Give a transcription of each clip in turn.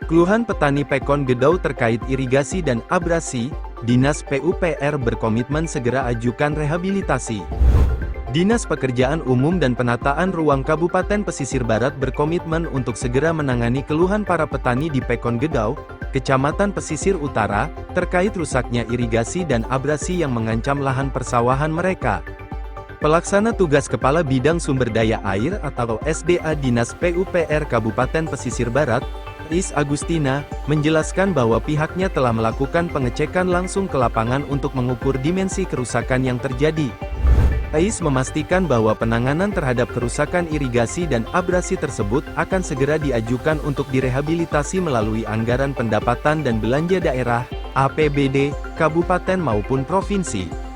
Keluhan petani Pekon Gedau terkait irigasi dan abrasi, Dinas PUPR berkomitmen segera ajukan rehabilitasi. Dinas Pekerjaan Umum dan Penataan Ruang Kabupaten Pesisir Barat berkomitmen untuk segera menangani keluhan para petani di Pekon Gedau, Kecamatan Pesisir Utara, terkait rusaknya irigasi dan abrasi yang mengancam lahan persawahan mereka. Pelaksana Tugas Kepala Bidang Sumber Daya Air atau SDA Dinas PUPR Kabupaten Pesisir Barat, Is Agustina, menjelaskan bahwa pihaknya telah melakukan pengecekan langsung ke lapangan untuk mengukur dimensi kerusakan yang terjadi. Ais memastikan bahwa penanganan terhadap kerusakan irigasi dan abrasi tersebut akan segera diajukan untuk direhabilitasi melalui anggaran pendapatan dan belanja daerah, APBD, kabupaten maupun provinsi.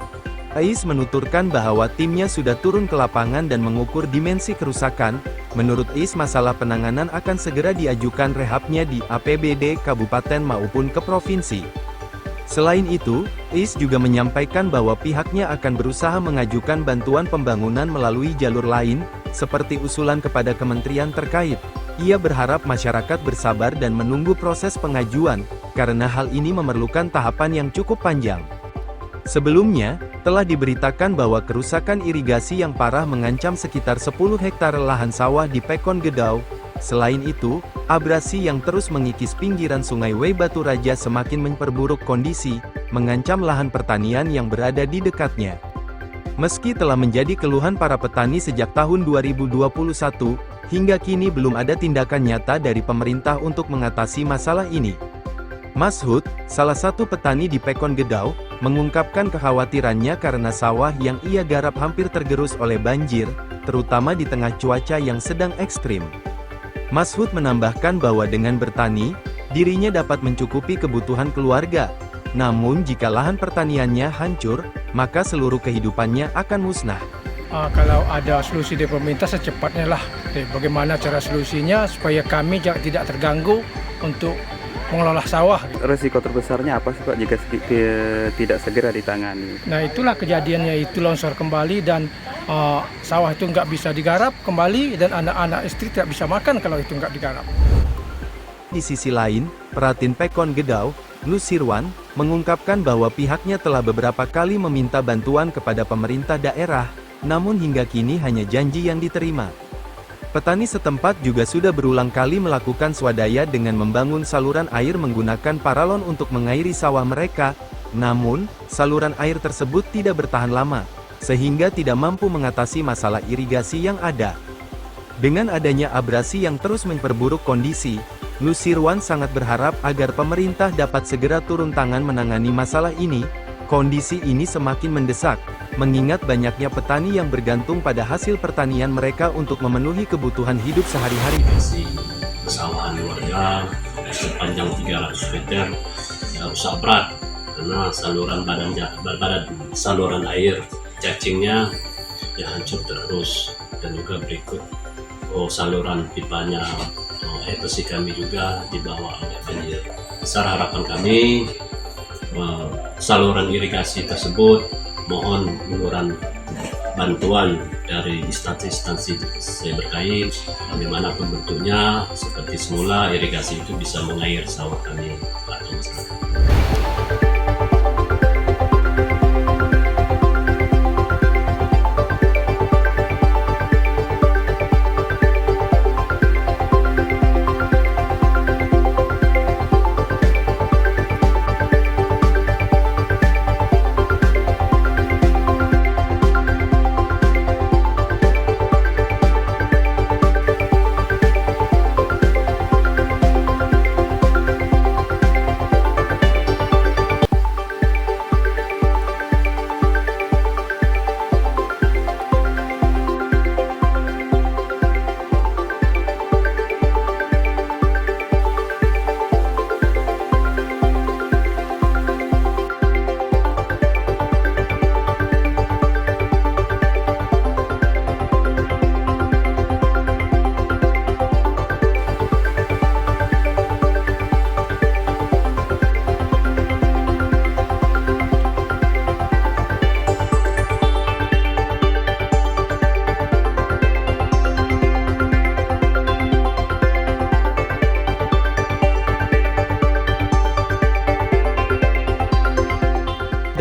Ais menuturkan bahwa timnya sudah turun ke lapangan dan mengukur dimensi kerusakan. Menurut Ais, masalah penanganan akan segera diajukan rehabnya di APBD kabupaten maupun ke provinsi. Selain itu, Ais juga menyampaikan bahwa pihaknya akan berusaha mengajukan bantuan pembangunan melalui jalur lain, seperti usulan kepada kementerian terkait. Ia berharap masyarakat bersabar dan menunggu proses pengajuan, karena hal ini memerlukan tahapan yang cukup panjang. Sebelumnya, telah diberitakan bahwa kerusakan irigasi yang parah mengancam sekitar 10 hektar lahan sawah di Pekon Gedau. Selain itu, abrasi yang terus mengikis pinggiran Sungai Wai Batu Raja semakin memperburuk kondisi, mengancam lahan pertanian yang berada di dekatnya. Meski telah menjadi keluhan para petani sejak tahun 2021, hingga kini belum ada tindakan nyata dari pemerintah untuk mengatasi masalah ini. Mas Hud, salah satu petani di Pekon Gedau, mengungkapkan kekhawatirannya karena sawah yang ia garap hampir tergerus oleh banjir, terutama di tengah cuaca yang sedang ekstrim. Mas Hud menambahkan bahwa dengan bertani, dirinya dapat mencukupi kebutuhan keluarga. Namun jika lahan pertaniannya hancur, maka seluruh kehidupannya akan musnah. Kalau ada solusi dari pemerintah secepatnya lah. Bagaimana cara solusinya supaya kami tidak terganggu untuk mengelola sawah. Resiko terbesarnya apa sih Pak jika tidak segera ditangani? Nah itulah kejadiannya, itu longsor kembali dan sawah itu nggak bisa digarap kembali dan anak-anak istri tidak bisa makan kalau itu nggak digarap. Di sisi lain, Peratin Pekon Gedau, Nusirwan, mengungkapkan bahwa pihaknya telah beberapa kali meminta bantuan kepada pemerintah daerah, namun hingga kini hanya janji yang diterima. Petani setempat juga sudah berulang kali melakukan swadaya dengan membangun saluran air menggunakan paralon untuk mengairi sawah mereka, namun, saluran air tersebut tidak bertahan lama, sehingga tidak mampu mengatasi masalah irigasi yang ada. Dengan adanya abrasi yang terus memperburuk kondisi, Nusirwan sangat berharap agar pemerintah dapat segera turun tangan menangani masalah ini. Kondisi ini semakin mendesak, mengingat banyaknya petani yang bergantung pada hasil pertanian mereka untuk memenuhi kebutuhan hidup sehari-hari. Persawahan warga sepanjang 300 meter rusak berat karena saluran air cacingnya hancur terus, dan juga berikut saluran pipanya air bersih kami juga dibawa oleh banjir. Besar harapan kami saluran irigasi tersebut mohon uluran bantuan dari instansi-instansi berkait, bagaimanapun bentuknya, seperti semula irigasi itu bisa mengair sawah kami atau masyarakat.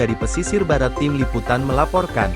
dari pesisir barat tim liputan melaporkan.